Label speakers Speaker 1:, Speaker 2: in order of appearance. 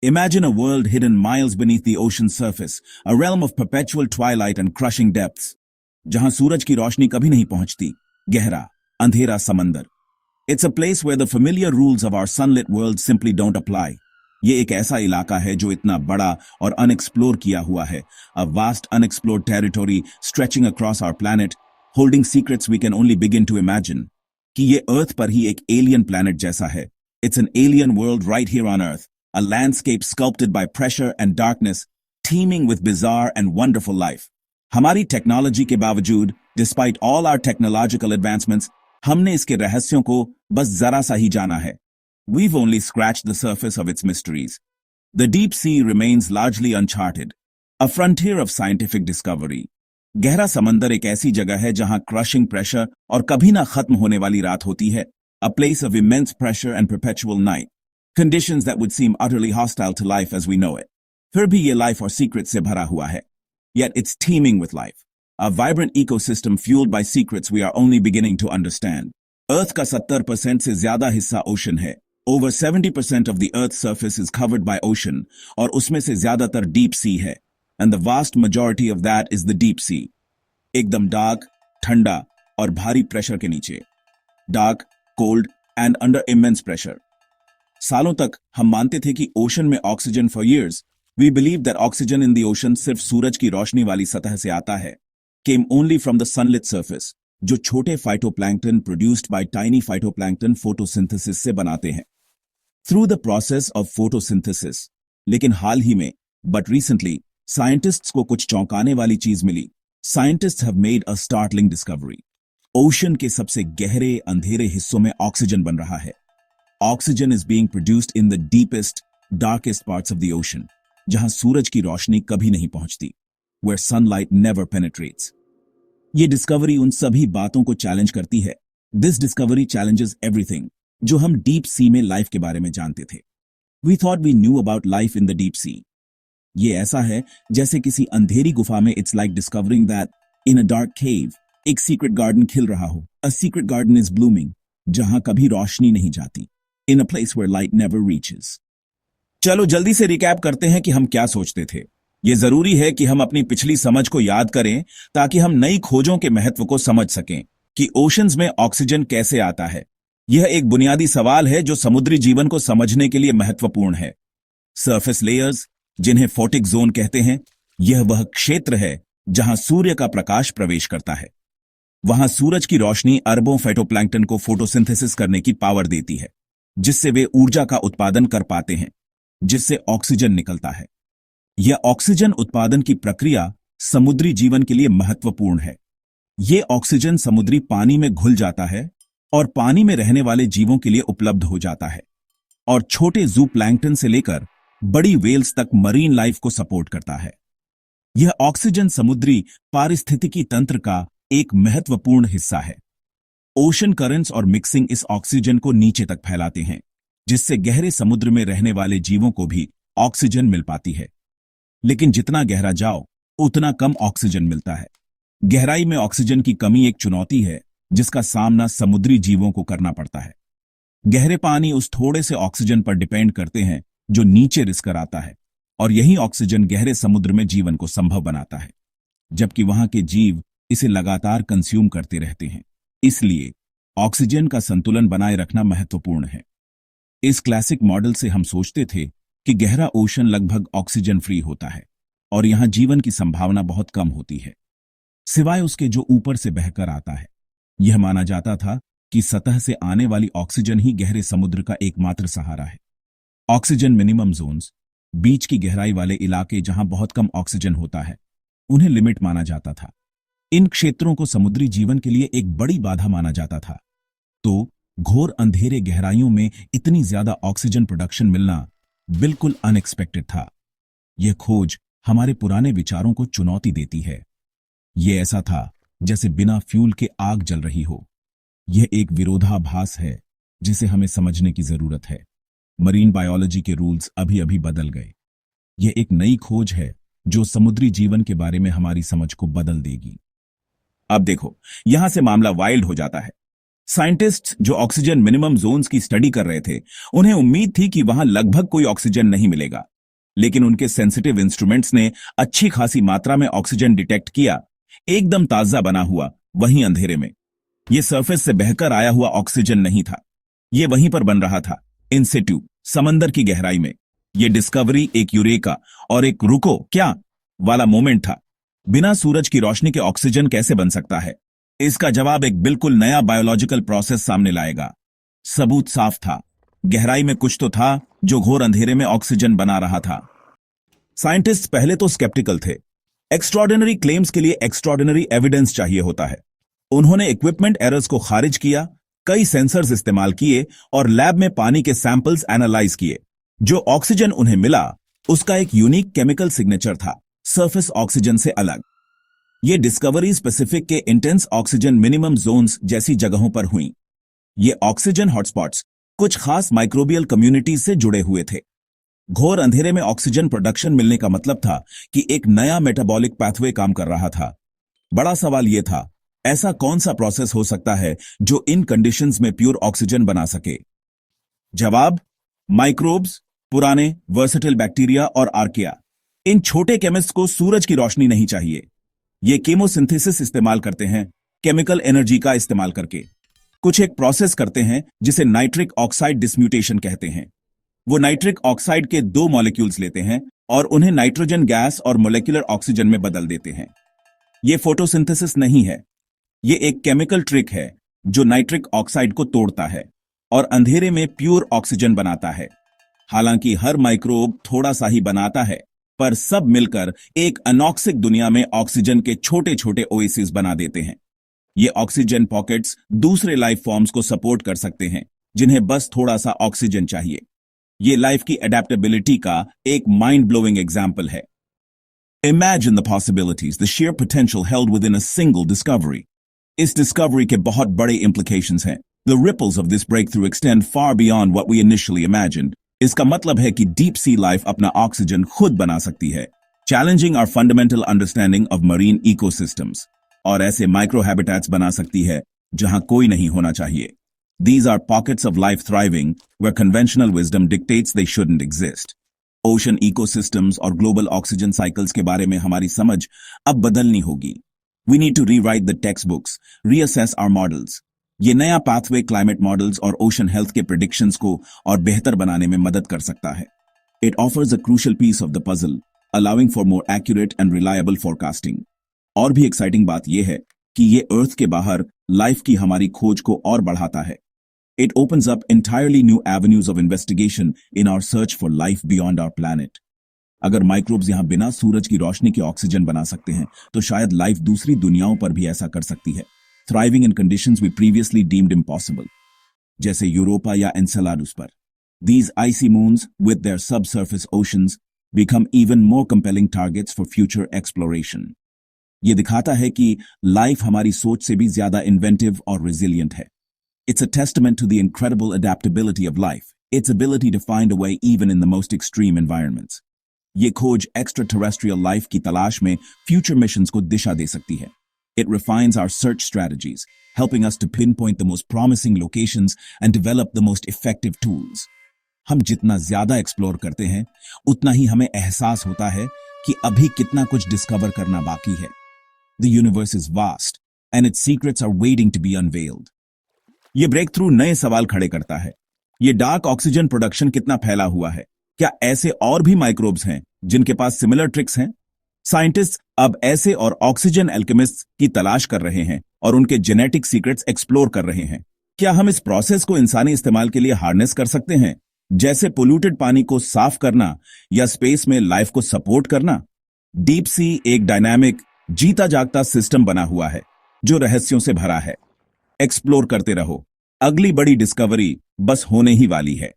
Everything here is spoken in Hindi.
Speaker 1: Imagine a world hidden miles beneath the ocean's surface, a realm of perpetual twilight and crushing depths, जहां सूरज की रोशनी कभी नहीं पहुंचती, गहरा, अंधेरा समंदर. It's a place where the familiar rules of our sunlit world simply don't apply. ये एक ऐसा इलाका है जो इतना बड़ा और अनएक्सप्लोर किया हुआ है, a vast unexplored territory stretching across our planet, holding secrets we can only begin to imagine. कि ये अर्थ पर ही एक एलियन प्लैनेट जैसा है. It's an alien world right here on Earth, a landscape sculpted by pressure and darkness, teeming with bizarre and wonderful life. हमारी टेक्नोलॉजी के बावजूद, despite all our technological advancements, हमने इसके रहस्यों को बस जरा सा ही जाना है. We've only scratched the surface of its mysteries. The deep sea remains largely uncharted, a frontier of scientific discovery. गहरा समंदर एक ऐसी जगह है जहां क्रशिंग प्रेशर और कभी ना खत्म होने वाली रात होती है. A place of immense pressure and perpetual night. Conditions that would seem utterly hostile to life as we know it. फिर भी ये life और secrets से भरा हुआ है. Yet it's teeming with life. A vibrant ecosystem fueled by secrets we are only beginning to understand. Earth का 70% से ज्यादा हिस्सा ocean है. Over 70% of the Earth's surface is covered by ocean, और उसमें से ज्यादातर deep sea है. And the vast majority of that is the deep sea. एकदम dark, ठंडा और भारी प्रेशर के नीचे. Dark, cold and under immense pressure. सालों तक हम मानते थे कि ओशन में oxygen for years. We believed that oxygen in the ocean सिर्फ सूरज की रोशनी वाली सतह से आता है. Came only from the sunlit surface, जो छोटे phytoplankton produced by tiny phytoplankton photosynthesis से बनाते हैं. Through the process of photosynthesis. लेकिन हाल ही में, but recently, scientists को कुछ चौंकाने वाली चीज मिली. Scientists have made a startling discovery. Ocean के सबसे गहरे अंधेरे हिस्सों में ऑक्सीजन बन रहा है. Oxygen is being produced in the deepest, darkest parts of the ocean, जहां सूरज की रोशनी कभी नहीं पहुंचती, where sunlight never penetrates. ये डिस्कवरी उन सभी बातों को चैलेंज करती है. This discovery challenges everything, जो हम डीप सी में लाइफ के बारे में जानते थे. We thought we knew about life in the deep sea. ये ऐसा है जैसे किसी अंधेरी गुफा में it's like discovering that in a dark cave, एक सीक्रेट गार्डन खिल रहा हो. A secret garden is blooming, जहां कभी रोशनी नहीं जाती. In a place where light never reaches. चलो जल्दी से रिकैप करते हैं कि हम क्या सोचते थे. ये जरूरी है कि हम अपनी पिछली समझ को याद करें ताकि हम नई खोजों के महत्व को समझ सकें कि ओशंस में ऑक्सीजन कैसे आता है. यह एक बुनियादी सवाल है जो समुद्री जीवन को समझने के लिए महत्वपूर्ण है. सरफेस लेयर्स, जिन्हें फोटिक जोन कहते हैं, यह वह क्षेत्र है जहां सूर्य का प्रकाश प्रवेश करता है. वहां सूरज की रोशनी अरबों फाइटोप्लैंक्टन को फोटोसिंथेसिस करने की पावर देती है, जिससे वे ऊर्जा का उत्पादन कर पाते हैं, जिससे ऑक्सीजन निकलता है. यह ऑक्सीजन उत्पादन की प्रक्रिया समुद्री जीवन के लिए महत्वपूर्ण है. यह ऑक्सीजन समुद्री पानी में घुल जाता है और पानी में रहने वाले जीवों के लिए उपलब्ध हो जाता है, और छोटे जू प्लैंक्टन से लेकर बड़ी वेल्स तक मरीन लाइफ को सपोर्ट करता है. यह ऑक्सीजन समुद्री पारिस्थितिकी तंत्र का एक महत्वपूर्ण हिस्सा है. ओशन करंट्स और मिक्सिंग इस ऑक्सीजन को नीचे तक फैलाते हैं, जिससे गहरे समुद्र में रहने वाले जीवों को भी ऑक्सीजन मिल पाती है. लेकिन जितना गहरा जाओ, उतना कम ऑक्सीजन मिलता है. गहराई में ऑक्सीजन की कमी एक चुनौती है जिसका सामना समुद्री जीवों को करना पड़ता है. गहरे पानी उस थोड़े से ऑक्सीजन पर डिपेंड करते हैं जो नीचे रिस कर आता है, और यही ऑक्सीजन गहरे समुद्र में जीवन को संभव बनाता है, जबकि वहां के जीव इसे लगातार कंज्यूम करते रहते हैं. इसलिए ऑक्सीजन का संतुलन बनाए रखना महत्वपूर्ण है. इस क्लासिक मॉडल से हम सोचते थे कि गहरा ओशन लगभग ऑक्सीजन फ्री होता है और यहां जीवन की संभावना बहुत कम होती है, सिवाय उसके जो ऊपर से बहकर आता है. यह माना जाता था कि सतह से आने वाली ऑक्सीजन ही गहरे समुद्र का एकमात्र सहारा है. ऑक्सीजन मिनिमम जोन्स, बीच की गहराई वाले इलाके जहां बहुत कम ऑक्सीजन होता है, उन्हें लिमिट माना जाता था. इन क्षेत्रों को समुद्री जीवन के लिए एक बड़ी बाधा माना जाता था. तो घोर अंधेरे गहराइयों में इतनी ज्यादा ऑक्सीजन प्रोडक्शन मिलना बिल्कुल अनएक्सपेक्टेड था. यह खोज हमारे पुराने विचारों को चुनौती देती है. यह ऐसा था जैसे बिना फ्यूल के आग जल रही हो. यह एक विरोधाभास है जिसे हमें समझने की जरूरत है. मरीन बायोलॉजी के रूल्स अभी अभी बदल गए. यह एक नई खोज है जो समुद्री जीवन के बारे में हमारी समझ को बदल देगी. अब देखो, यहां से मामला वाइल्ड हो जाता है. साइंटिस्ट्स जो ऑक्सीजन मिनिमम जोन्स की स्टडी कर रहे थे, उन्हें उम्मीद थी कि वहां लगभग कोई ऑक्सीजन नहीं मिलेगा, लेकिन उनके सेंसिटिव इंस्ट्रूमेंट्स ने अच्छी खासी मात्रा में ऑक्सीजन डिटेक्ट किया, एकदम ताजा बना हुआ, वहीं अंधेरे में। यह सरफेस से बहकर आया हुआ ऑक्सीजन नहीं था, यह वहीं पर बन रहा था, इन सिटू, समंदर की गहराई में। यह डिस्कवरी एक यूरेका और एक रुको क्या वाला मोमेंट था। बिना सूरज की रोशनी के ऑक्सीजन कैसे बन सकता है? इसका जवाब एक बिल्कुल नया बायोलॉजिकल प्रोसेस सामने लाएगा। सबूत साफ था, गहराई में कुछ तो था जो घोर अंधेरे में ऑक्सीजन बना रहा था। साइंटिस्ट पहले तो स्केप्टिकल थे। एक्स्ट्रॉर्डिनरी क्लेम्स के लिए एक्स्ट्रॉर्डिनरी एविडेंस चाहिए होता है। उन्होंने इक्विपमेंट एरर्स को खारिज किया, कई सेंसर्स इस्तेमाल किए और लैब में पानी के सैंपल्स एनालाइज किए। जो ऑक्सीजन उन्हें मिला, उसका एक यूनिक केमिकल सिग्नेचर था, सरफेस ऑक्सीजन से अलग। ये डिस्कवरी स्पेसिफिक के इंटेंस ऑक्सीजन मिनिमम जोन्स जैसी जगहों पर हुई। ये ऑक्सीजन हॉटस्पॉट्स कुछ खास माइक्रोबियल कम्युनिटीज से जुड़े हुए थे। घोर अंधेरे में ऑक्सीजन प्रोडक्शन मिलने का मतलब था कि एक नया मेटाबॉलिक पाथवे काम कर रहा था। बड़ा सवाल यह था, ऐसा कौन सा प्रोसेस हो सकता है जो इन कंडीशंस में प्योर ऑक्सीजन बना सके? जवाब, माइक्रोब्स, पुराने वर्सेटाइल बैक्टीरिया और आर्किया। इन छोटे केमिस्ट को सूरज की रोशनी नहीं चाहिए। ये केमोसिंथेसिस इस्तेमाल करते हैं, केमिकल एनर्जी का इस्तेमाल करके। कुछ एक प्रोसेस करते हैं जिसे नाइट्रिक ऑक्साइड डिसम्यूटेशन कहते हैं। वो नाइट्रिक ऑक्साइड के 2 मॉलिक्यूल्स लेते हैं और उन्हें नाइट्रोजन गैस और मोलेकुलर ऑक्सीजन में बदल देते हैं। ये फोटोसिंथेसिस नहीं है, ये एक केमिकल ट्रिक है जो नाइट्रिक ऑक्साइड को तोड़ता है और अंधेरे में प्योर ऑक्सीजन बनाता है। हालांकि हर माइक्रोब थोड़ा सा ही बनाता है, पर सब मिलकर एक अनॉक्सिक दुनिया में ऑक्सीजन के छोटे छोटे ओएसिस बना देते हैं। ये ऑक्सीजन पॉकेट्स दूसरे लाइफ फॉर्म्स को सपोर्ट कर सकते हैं, जिन्हें बस थोड़ा सा ऑक्सीजन चाहिए। ये लाइफ की एडेप्टेबिलिटी का एक माइंड ब्लोइंग एग्जाम्पल है। Imagine the possibilities, the sheer potential held within a single discovery. इस डिस्कवरी के बहुत बड़े implications हैं। The ripples of this breakthrough extend far beyond what we initially imagined. इसका मतलब है कि डीप सी लाइफ अपना ऑक्सीजन खुद बना सकती है, challenging our fundamental understanding of marine ecosystems, और ऐसे माइक्रो हैबिटेट्स बना सकती है जहां कोई नहीं होना चाहिए। These are pockets of life thriving where conventional wisdom dictates they shouldn't exist. Ocean ecosystems और ग्लोबल ऑक्सीजन साइकिल्स के बारे में हमारी समझ अब बदलनी होगी। We need to rewrite the textbooks, reassess our models. ये नया पाथवे क्लाइमेट मॉडल्स और ओशन हेल्थ के प्रेडिक्शंस को और बेहतर बनाने में मदद कर सकता है। It offers a crucial piece of the puzzle, allowing for more accurate and reliable forecasting. और भी एक्साइटिंग बात यह है कि ये अर्थ के बाहर लाइफ की हमारी खोज को और बढ़ाता है। It opens up entirely new avenues of investigation in our search for life beyond our planet. अगर माइक्रोब्स यहां बिना सूरज की रोशनी के ऑक्सीजन बना सकते हैं, तो शायद लाइफ दूसरी दुनियाओं पर भी ऐसा कर सकती है, thriving in conditions we previously deemed impossible, जैसे यूरोपा या एनसेलाडस पर। These icy moons, with their subsurface oceans, become even more compelling targets for future exploration. ये दिखाता है कि लाइफ हमारी सोच से भी ज्यादा इन्वेंटिव और resilient है। It's a testament to the incredible adaptability of life, its ability to find a way even in the most extreme environments. ये खोज extraterrestrial life की तलाश में future missions को दिशा दे सकती है। It refines our search strategies, helping us to pinpoint the most promising locations and develop the most effective tools. हम जितना ज्यादा एक्सप्लोर करते हैं, उतना ही हमें एहसास होता है कि अभी कितना कुछ डिस्कवर करना बाकी है। The universe is vast, and its secrets are waiting to be unveiled. ये ब्रेक थ्रू नए सवाल खड़े करता है। ये डार्क ऑक्सीजन प्रोडक्शन कितना फैला हुआ है? क्या ऐसे और भी माइक्रोब्स हैं जिनके पास सिमिलर ट्रिक्स हैं? साइंटिस्ट अब ऐसे और ऑक्सीजन एल्केमिस्ट्स की तलाश कर रहे हैं और उनके जेनेटिक सीक्रेट्स एक्सप्लोर कर रहे हैं। क्या हम इस प्रोसेस को इंसानी इस्तेमाल के लिए हार्नेस कर सकते हैं, जैसे पोल्यूटेड पानी को साफ करना या स्पेस में लाइफ को सपोर्ट करना? डीप सी एक डायनामिक, जीता जागता सिस्टम बना हुआ है जो रहस्यों से भरा है। एक्सप्लोर करते रहो, अगली बड़ी डिस्कवरी बस होने ही वाली है।